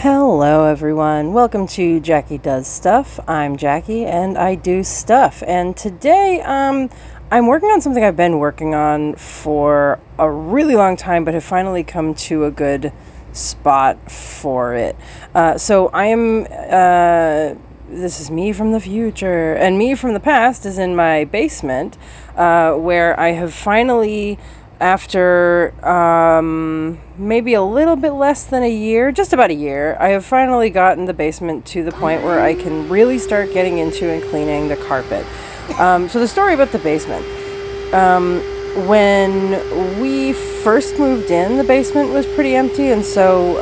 Hello everyone, welcome to Jackie Does Stuff. I'm Jackie and I do stuff, and today I'm working on something I've been working on for a really long time but have finally come to a good spot for it. So I am this is me from the future, and me from the past is in my basement, where I have finally, after maybe a little bit less than a year, just about a year, I have finally gotten the basement to the point where I can really start getting into and cleaning the carpet. So the story about the basement. When we first moved in, the basement was pretty empty, and so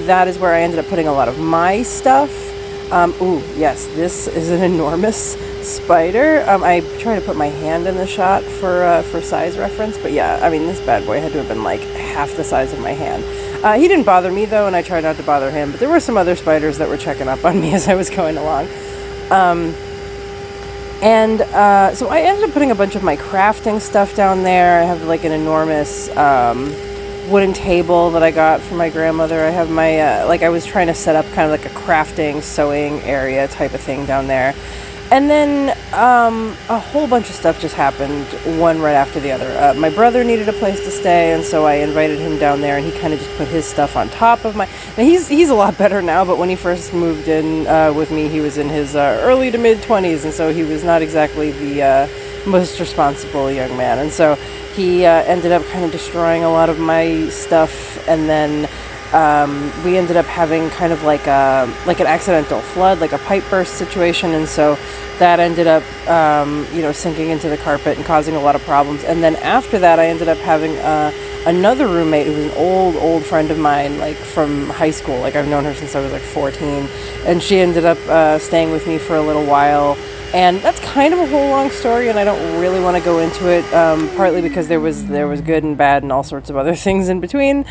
that is where I ended up putting a lot of my stuff. Ooh, yes, this is an enormous spider. I try to put my hand in the shot for size reference, but yeah, I mean, this bad boy had to have been like half the size of my hand. He didn't bother me though, and I tried not to bother him, but there were some other spiders that were checking up on me as I was going along. So I ended up putting a bunch of my crafting stuff down there. I have like an enormous wooden table that I got from my grandmother. I have my I was trying to set up kind of like a crafting, sewing area type of thing down there. And then a whole bunch of stuff just happened, one right after the other. My brother needed a place to stay, and so I invited him down there, and he kind of just put his stuff on top of my... Now, he's a lot better now, but when he first moved in with me, he was in his early to mid-20s, and so he was not exactly the most responsible young man. And so he ended up kind of destroying a lot of my stuff, and then... we ended up having kind of like an accidental flood, like a pipe burst situation, and so that ended up, sinking into the carpet and causing a lot of problems. And then after that, I ended up having another roommate who was an old friend of mine, like from high school. Like I've known her since I was like 14, and she ended up staying with me for a little while. And that's kind of a whole long story, and I don't really want to go into it, partly because there was good and bad and all sorts of other things in between.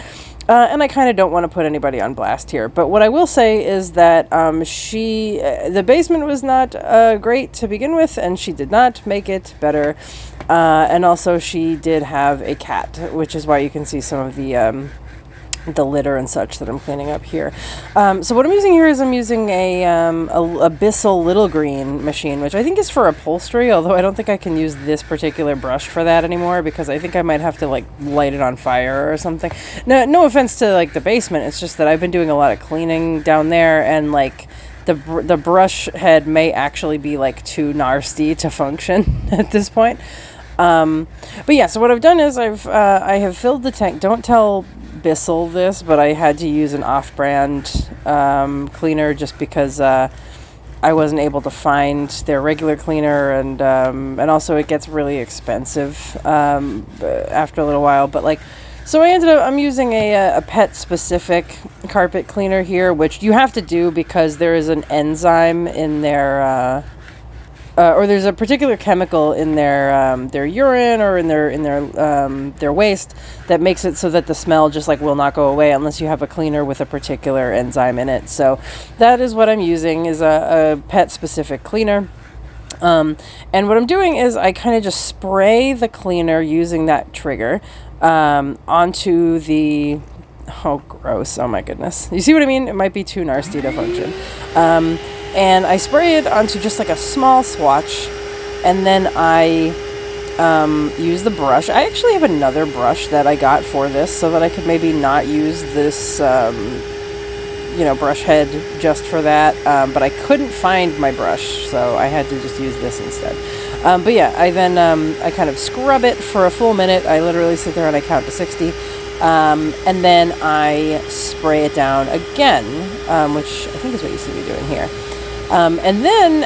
And I kind of don't want to put anybody on blast here. But what I will say is that the basement was not great to begin with, and she did not make it better. And also she did have a cat, which is why you can see some of the litter and such that I'm cleaning up here. So what I'm using here is I'm using a Bissell Little Green machine, which I think is for upholstery, although I don't think I can use this particular brush for that anymore, because I think I might have to like light it on fire or something. No offense to like the basement, it's just that I've been doing a lot of cleaning down there, and like the brush head may actually be like too nasty to function at this point. But yeah, so what I've done is I have filled the tank. Don't tell Bissell this, but I had to use an off-brand cleaner just because I wasn't able to find their regular cleaner, and also it gets really expensive after a little while. But like, so I'm using a pet-specific carpet cleaner here, which you have to do because there is an enzyme in their or there's a particular chemical in their urine or in their waste that makes it so that the smell just like will not go away unless you have a cleaner with a particular enzyme in it. So that is what I'm using, is a pet specific cleaner. And what I'm doing is I kind of just spray the cleaner using that trigger onto the... Oh, gross. Oh my goodness. You see what I mean? It might be too nasty to function. And I spray it onto just like a small swatch, and then I use the brush. I actually have another brush that I got for this so that I could maybe not use this, brush head just for that. But I couldn't find my brush, so I had to just use this instead. But yeah, I kind of scrub it for a full minute. I literally sit there and I count to 60. And then I spray it down again, which I think is what you see me doing here. And then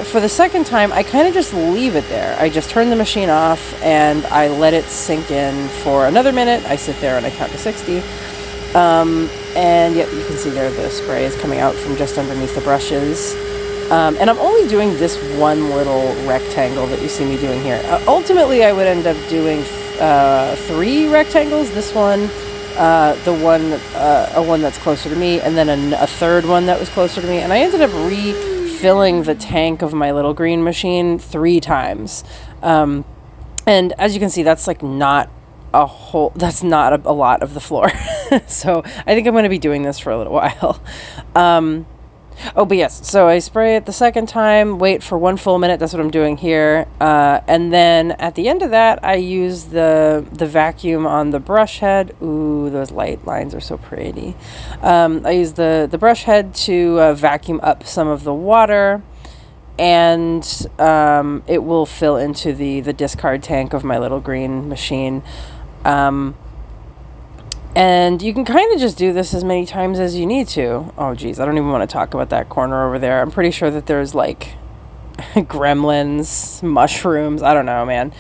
for the second time, I kind of just leave it there. I just turn the machine off and I let it sink in for another minute. I sit there and I count to 60. And yep, you can see there the spray is coming out from just underneath the brushes. And I'm only doing this one little rectangle that you see me doing here. Ultimately, I would end up doing 3 rectangles. This one, a one that's closer to me, and then a third one that was closer to me. And I ended up refilling the tank of my little green machine 3 times. And as you can see, that's like not a whole, that's not a lot of the floor. So I think I'm going to be doing this for a little while. Oh, but yes, so I spray it the second time, wait for 1 full minute. That's what I'm doing here. And then at the end of that, I use the vacuum on the brush head. Ooh, those light lines are so pretty. I use the brush head to vacuum up some of the water, and it will fill into the discard tank of my little green machine. And you can kind of just do this as many times as you need to. Oh, geez, I don't even want to talk about that corner over there. I'm pretty sure that there's like gremlins, mushrooms. I don't know, man.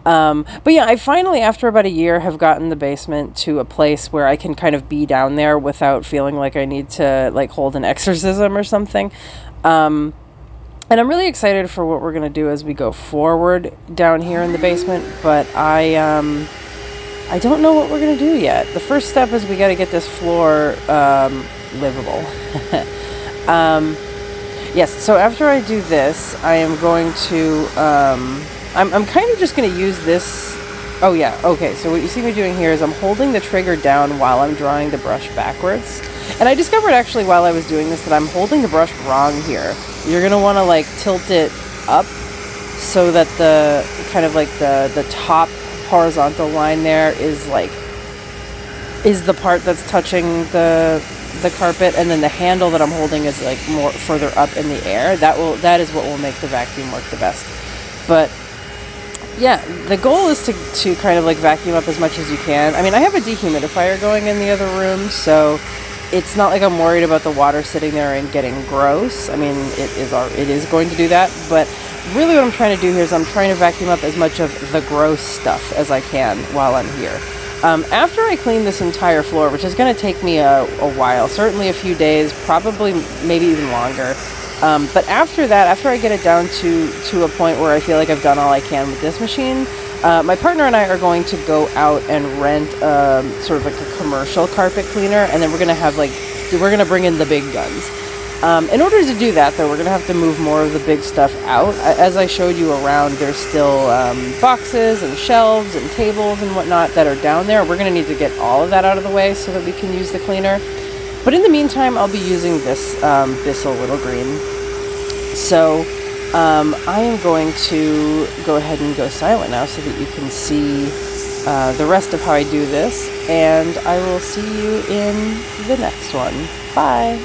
But yeah, I finally, after about a year, have gotten the basement to a place where I can kind of be down there without feeling like I need to like hold an exorcism or something. And I'm really excited for what we're going to do as we go forward down here in the basement. But I don't know what we're going to do yet. The first step is we got to get this floor livable. Yes, so after I do this, I am going to... I'm kind of just going to use this... Oh yeah, okay, so what you see me doing here is I'm holding the trigger down while I'm drawing the brush backwards. And I discovered actually while I was doing this that I'm holding the brush wrong here. You're going to want to like tilt it up so that the kind of like the top horizontal line there is the part that's touching the carpet, and then the handle that I'm holding is like more further up in the air. That is what will make the vacuum work the best. But yeah, the goal is to kind of like vacuum up as much as you can. I mean, I have a dehumidifier going in the other room, so it's not like I'm worried about the water sitting there and getting gross. I mean, it is going to do that, but really what I'm trying to do here is I'm trying to vacuum up as much of the gross stuff as I can while I'm here. After I clean this entire floor, which is going to take me a while, certainly a few days, probably maybe even longer. But after that, after I get it down to a point where I feel like I've done all I can with this machine, my partner and I are going to go out and rent sort of like a commercial carpet cleaner, and then we're going to bring in the big guns. In order to do that, though, we're going to have to move more of the big stuff out. As I showed you around, there's still boxes and shelves and tables and whatnot that are down there. We're going to need to get all of that out of the way so that we can use the cleaner. But in the meantime, I'll be using this Bissell Little Green. So I am going to go ahead and go silent now so that you can see the rest of how I do this. And I will see you in the next one. Bye!